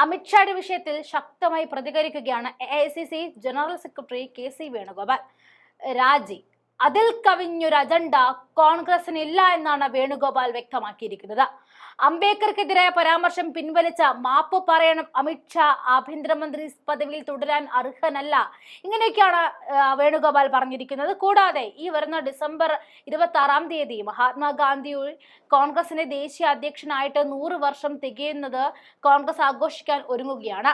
അമിത്ഷായുടെ വിഷയത്തിൽ ശക്തമായി പ്രതികരിക്കുകയാണ് AICC general secretary KC Venugopal. രാജി അതിൽ കവിഞ്ഞൊരു അജണ്ട കോൺഗ്രസിന് ഇല്ല എന്നാണ് വേണുഗോപാൽ വ്യക്തമാക്കിയിരിക്കുന്നത്. അംബേദ്കർക്കെതിരായ പരാമർശം പിൻവലിച്ച മാപ്പ് പറയണം, അമിത്ഷാ ആഭ്യന്തരമന്ത്രി പദവിയിൽ തുടരാൻ അർഹനല്ല, ഇങ്ങനെയൊക്കെയാണ് വേണുഗോപാൽ പറഞ്ഞിരിക്കുന്നത്. കൂടാതെ ഈ വരുന്ന ഡിസംബർ 26 മഹാത്മാഗാന്ധി കോൺഗ്രസിന്റെ ദേശീയ അധ്യക്ഷനായിട്ട് 100 വർഷം തികയുന്നത് കോൺഗ്രസ് ആഘോഷിക്കാൻ ഒരുങ്ങുകയാണ്.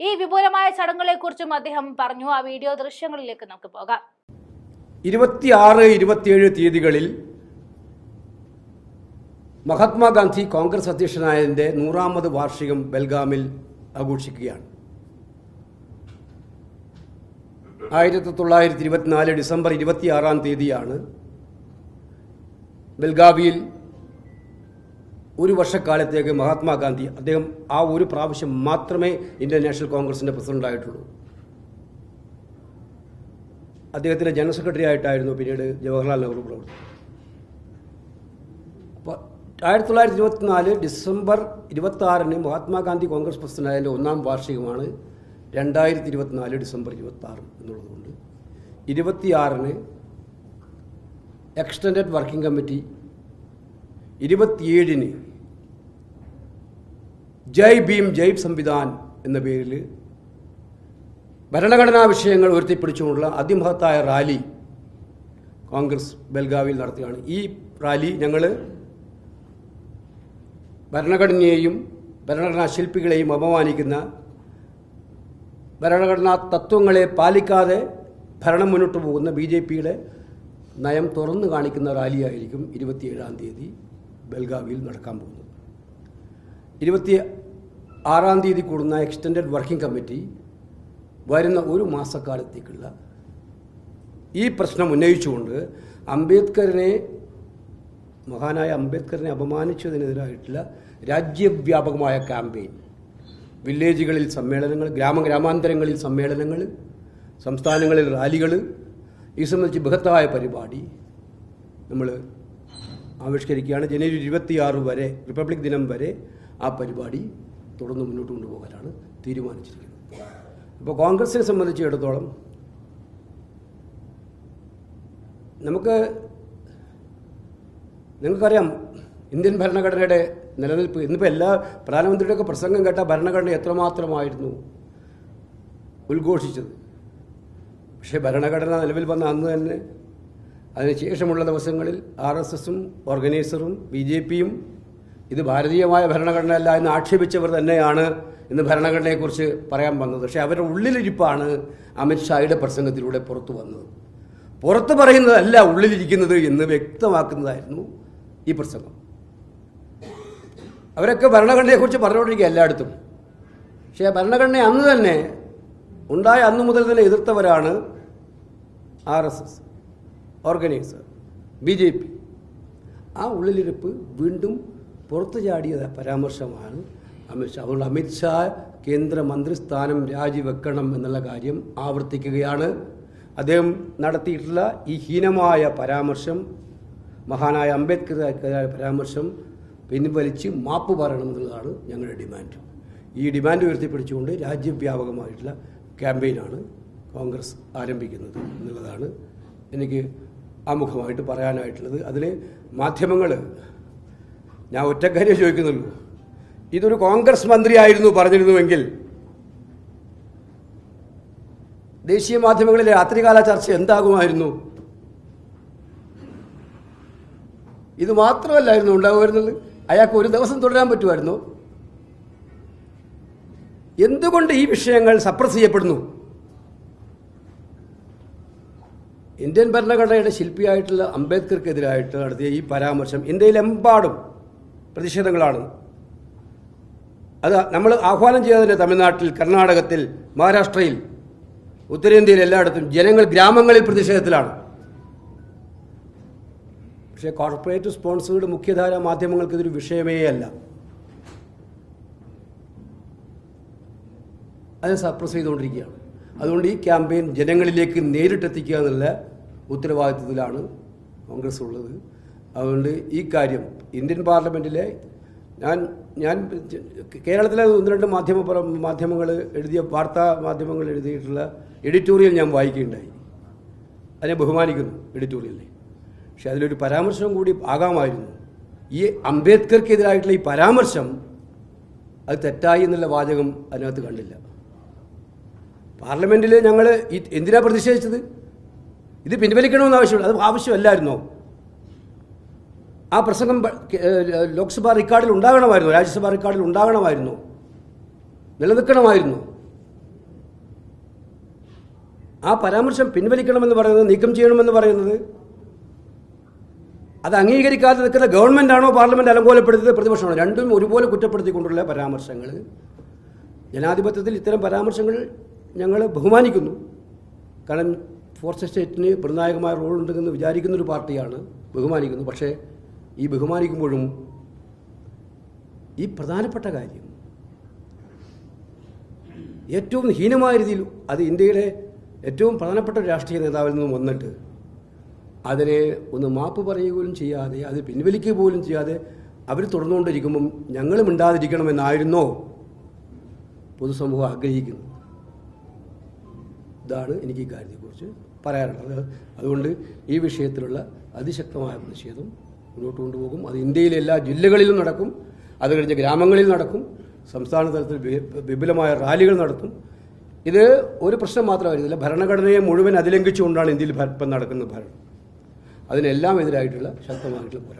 ഈ വിപുലമായ ചടങ്ങുകളെ കുറിച്ചും അദ്ദേഹം പറഞ്ഞു. ആ വീഡിയോ ദൃശ്യങ്ങളിലേക്ക് നമുക്ക് പോകാം. 26-27 തീയതികളിൽ മഹാത്മാഗാന്ധി കോൺഗ്രസ് അധ്യക്ഷനായതിൻ്റെ 100ാമത് വാർഷികം ബെൽഗാമിൽ ആഘോഷിക്കുകയാണ്. 1924 ഡിസംബർ 26 തീയതിയാണ് ബെൽഗാവിയിൽ ഒരു വർഷക്കാലത്തേക്ക് മഹാത്മാഗാന്ധി, അദ്ദേഹം ആ ഒരു പ്രാവശ്യം മാത്രമേ ഇന്ത്യൻ നാഷണൽ കോൺഗ്രസിൻ്റെ പ്രസിഡൻ്റായിട്ടുള്ളൂ. അദ്ദേഹത്തിൻ്റെ ജനറൽ സെക്രട്ടറി ആയിട്ടായിരുന്നു പിന്നീട് ജവഹർലാൽ നെഹ്റു പ്രവർത്തിച്ചത്. അപ്പോൾ 1924 ഡിസംബർ 26 മഹാത്മാഗാന്ധി കോൺഗ്രസ് പ്രസിഡൻ്റായതിൻ്റെ 1ാം വാർഷികമാണ് 2024 ഡിസംബർ 26 എന്നുള്ളതുകൊണ്ട് 26 എക്സ്റ്റൻഡഡ് വർക്കിംഗ് കമ്മിറ്റി, 27 ജയ് ഭീം ജയ് സംവിധാൻ എന്ന പേരിൽ ഭരണഘടനാ വിഷയങ്ങൾ ഉയർത്തിപ്പിടിച്ചുകൊണ്ടുള്ള അതിമഹത്തായ റാലി കോൺഗ്രസ് ബെൽഗാവിൽ നടത്തുകയാണ്. ഈ റാലി ഞങ്ങൾ ഭരണഘടനയെയും ഭരണഘടനാ ശില്പികളെയും അപമാനിക്കുന്ന, ഭരണഘടനാ തത്വങ്ങളെ പാലിക്കാതെ ഭരണം മുന്നോട്ട് പോകുന്ന BJPയുടെ നയം തുറന്നു കാണിക്കുന്ന റാലിയായിരിക്കും 27 തീയതി ബെൽഗാവിയിൽ നടക്കാൻ പോകുന്നത്. 26 തീയതി കൂടുന്ന എക്സ്റ്റൻഡഡ് വർക്കിംഗ് കമ്മിറ്റി വരുന്ന ഒരു മാസക്കാലത്തേക്കുള്ള ഈ പ്രശ്നം ഉന്നയിച്ചുകൊണ്ട് മഹാനായ അംബേദ്കറിനെ അപമാനിച്ചതിനെതിരായിട്ടുള്ള രാജ്യവ്യാപകമായ ക്യാമ്പയിൻ, വില്ലേജുകളിൽ സമ്മേളനങ്ങൾ, ഗ്രാമാന്തരങ്ങളിൽ സമ്മേളനങ്ങൾ, സംസ്ഥാനങ്ങളിൽ റാലികൾ, ഈ സംബന്ധിച്ച് ബൃഹത്തായ പരിപാടി നമ്മൾ ആവിഷ്കരിക്കുകയാണ്. ജനുവരി 26 വരെ, റിപ്പബ്ലിക് ദിനം വരെ ആ പരിപാടി തുടർന്ന് മുന്നോട്ട് കൊണ്ടുപോകാനാണ് തീരുമാനിച്ചിരിക്കുന്നത്. അപ്പോൾ കോൺഗ്രസിനെ സംബന്ധിച്ചിടത്തോളം നിങ്ങൾക്കറിയാം ഇന്ത്യൻ ഭരണഘടനയുടെ നിലനിൽപ്പ്. ഇന്നിപ്പോൾ എല്ലാ പ്രധാനമന്ത്രിയുടെയൊക്കെ പ്രസംഗം കേട്ട ഭരണഘടന എത്രമാത്രമായിരുന്നു ഉദ്ഘോഷിച്ചത്. പക്ഷേ ഭരണഘടന നിലവിൽ വന്ന അന്ന് തന്നെ അതിനുശേഷമുള്ള ദിവസങ്ങളിൽ RSSഉം ഓർഗനൈസറും BJPയും ഇത് ഭാരതീയമായ ഭരണഘടനയല്ല എന്ന് ആക്ഷേപിച്ചവർ തന്നെയാണ് ഇന്ന് ഭരണഘടനയെക്കുറിച്ച് പറയാൻ വന്നത്. പക്ഷേ അവരുടെ ഉള്ളിലിരിപ്പാണ് അമിത്ഷായുടെ പ്രസംഗത്തിലൂടെ പുറത്തു വന്നത്. പുറത്ത് പറയുന്നതല്ല ഉള്ളിലിരിക്കുന്നത് എന്ന് വ്യക്തമാക്കുന്നതായിരുന്നു ഈ പ്രസംഗം. അവരൊക്കെ ഭരണഘടനയെക്കുറിച്ച് പറഞ്ഞുകൊണ്ടിരിക്കുക എല്ലായിടത്തും. പക്ഷേ ഭരണഘടന അന്ന് തന്നെ ഉണ്ടായ അന്നു മുതൽ തന്നെ എതിർത്തവരാണ് RSS, ഓർഗനൈസർ, BJP. ആ ഉള്ളിലിരിപ്പ് വീണ്ടും പുറത്തു ചാടിയ പരാമർശമാണ് അമിത്ഷാ. അതുകൊണ്ട് അമിത്ഷാ കേന്ദ്രമന്ത്രിസ്ഥാനം രാജിവെക്കണം എന്നുള്ള കാര്യം ആവർത്തിക്കുകയാണ്. അദ്ദേഹം നടത്തിയിട്ടുള്ള ഈ ഹീനമായ പരാമർശം, മഹാനായ അംബേദ്കറുടെ പരാമർശം പിൻവലിച്ച് മാപ്പ് പറയണം എന്നുള്ളതാണ് ഞങ്ങളുടെ ഡിമാൻഡ്. ഈ ഡിമാൻഡ് ഉയർത്തിപ്പിടിച്ചുകൊണ്ട് രാജ്യവ്യാപകമായിട്ടുള്ള ക്യാമ്പയിനാണ് കോൺഗ്രസ് ആരംഭിക്കുന്നത് എന്നുള്ളതാണ് എനിക്ക് ആമുഖമായിട്ട് പറയാനായിട്ടുള്ളത്. അതിൽ മാധ്യമങ്ങൾ, ഞാൻ ഒറ്റക്കാര്യം ചോദിക്കുന്നുള്ളൂ, ഇതൊരു കോൺഗ്രസ് മന്ത്രിയായിരുന്നു പറഞ്ഞിരുന്നുവെങ്കിൽ ദേശീയ മാധ്യമങ്ങളിലെ രാത്രികാല ചർച്ച എന്താകുമായിരുന്നു? ഇത് മാത്രമല്ലായിരുന്നു ഉണ്ടാകുമായിരുന്നത്. അയാൾക്ക് ഒരു ദിവസം തുടരാൻ പറ്റുമായിരുന്നു. എന്തുകൊണ്ട് ഈ വിഷയങ്ങൾ സപ്രസ് ചെയ്യപ്പെടുന്നു? ഇന്ത്യൻ ഭരണഘടനയുടെ ശില്പിയായിട്ടുള്ള അംബേദ്കർക്കെതിരായിട്ട് നടത്തിയ ഈ പരാമർശം ഇന്ത്യയിലെമ്പാടും പ്രതിഷേധങ്ങളാണ്. അത് നമ്മൾ ആഹ്വാനം ചെയ്തതിൻ്റെ തമിഴ്നാട്ടിൽ, കർണാടകത്തിൽ, മഹാരാഷ്ട്രയിൽ, ഉത്തരേന്ത്യയിൽ എല്ലായിടത്തും ജനങ്ങൾ ഗ്രാമങ്ങളിൽ പ്രതിഷേധത്തിലാണ്. പക്ഷേ കോർപ്പറേറ്റ് സ്പോൺസേർഡ് മുഖ്യധാര മാധ്യമങ്ങൾക്ക് ഇതൊരു വിഷയമേ അല്ല. അത് സപ്രസ് ചെയ്തുകൊണ്ടിരിക്കുകയാണ്. അതുകൊണ്ട് ഈ ക്യാമ്പയിൻ ജനങ്ങളിലേക്ക് നേരിട്ടെത്തിക്കുക എന്നുള്ള ഉത്തരവാദിത്വത്തിലാണ് കോൺഗ്രസ് ഉള്ളത്. അതുകൊണ്ട് ഈ കാര്യം ഇന്ത്യൻ പാർലമെൻറ്റിലെ ഞാൻ കേരളത്തിലെ ഒന്ന് രണ്ട് മാധ്യമങ്ങൾ എഴുതിയ വാർത്താ മാധ്യമങ്ങൾ എഴുതിയിട്ടുള്ള എഡിറ്റോറിയൽ ഞാൻ വായിക്കുകയുണ്ടായി. അതിനെ ബഹുമാനിക്കുന്നു എഡിറ്റോറിയലിനെ. പക്ഷെ അതിലൊരു പരാമർശം കൂടി ആകാമായിരുന്നു. ഈ അംബേദ്കർക്കെതിരായിട്ടുള്ള ഈ പരാമർശം അത് തെറ്റായി എന്നുള്ള വാചകം അതിനകത്ത് കണ്ടില്ല. പാർലമെൻറ്റിൽ ഞങ്ങൾ എന്തിനാ പ്രതിഷേധിച്ചത്? ഇത് പിൻവലിക്കണമെന്ന് ആവശ്യമുള്ളൂ. അത് ആവശ്യമല്ലായിരുന്നോ? ആ പ്രസംഗം ലോക്സഭാ റെക്കോർഡിൽ ഉണ്ടാകണമായിരുന്നു, രാജ്യസഭാ റെക്കോർഡിൽ ഉണ്ടാകണമായിരുന്നു, നിലനിൽക്കണമായിരുന്നു. ആ പരാമർശം പിൻവലിക്കണമെന്ന് പറയുന്നത്, നീക്കം ചെയ്യണമെന്ന് പറയുന്നത്, അത് അംഗീകരിക്കാതെ നിൽക്കുന്ന ഗവൺമെൻറ്റാണോ പാർലമെൻറ്റ് അലങ്കോലപ്പെടുത്തിയത് പ്രതിപക്ഷമാണോ? രണ്ടും ഒരുപോലെ കുറ്റപ്പെടുത്തിക്കൊണ്ടുള്ള പരാമർശങ്ങൾ. ജനാധിപത്യത്തിൽ ഇത്തരം പരാമർശങ്ങൾ ഞങ്ങൾ ബഹുമാനിക്കുന്നു. കാരണം ഫോർത്ത് എസ്റ്റേറ്റിന് നിർണായകമായ റോൾ ഉണ്ടെന്ന് വിചാരിക്കുന്നൊരു പാർട്ടിയാണ്, ബഹുമാനിക്കുന്നു. പക്ഷേ ഈ ബഹുമാനിക്കുമ്പോഴും ഈ പ്രധാനപ്പെട്ട കാര്യം ഏറ്റവും ഹീനമായ രീതിയിൽ അത് ഇന്ത്യയുടെ ഏറ്റവും പ്രധാനപ്പെട്ട രാഷ്ട്രീയ നേതാവിൽ നിന്നും വന്നിട്ട് അതിനെ ഒന്ന് മാപ്പ് പറയുക പോലും ചെയ്യാതെ, അത് പിൻവലിക്കുക പോലും ചെയ്യാതെ അവർ തുടർന്നുകൊണ്ടിരിക്കുമ്പം ഞങ്ങൾ മിണ്ടാതിരിക്കണമെന്നായിരുന്നോ പൊതുസമൂഹം ആഗ്രഹിക്കുന്നത്? ഇതാണ് എനിക്ക് ഈ കാര്യത്തെക്കുറിച്ച് പറയാനുള്ളത്. അതുകൊണ്ട് ഈ വിഷയത്തിലുള്ള അതിശക്തമായ പ്രതിഷേധം മുന്നോട്ട് കൊണ്ടുപോകും. അത് ഇന്ത്യയിലെ എല്ലാ ജില്ലകളിലും നടക്കും, അത് കഴിഞ്ഞ് ഗ്രാമങ്ങളിൽ നടക്കും, സംസ്ഥാന തലത്തിൽ വിപുലമായ റാലികൾ നടത്തും. ഇത് ഒരു പ്രശ്നം മാത്രമായിരുന്നില്ല, ഭരണഘടനയെ മുഴുവൻ അതിലംഘിച്ചുകൊണ്ടാണ് ഇന്ത്യയിൽ ഇപ്പം നടക്കുന്ന ഭരണം. അതിനെല്ലാം എതിരായിട്ടുള്ള ശക്തമായിട്ടുള്ള പോരാട്ടം.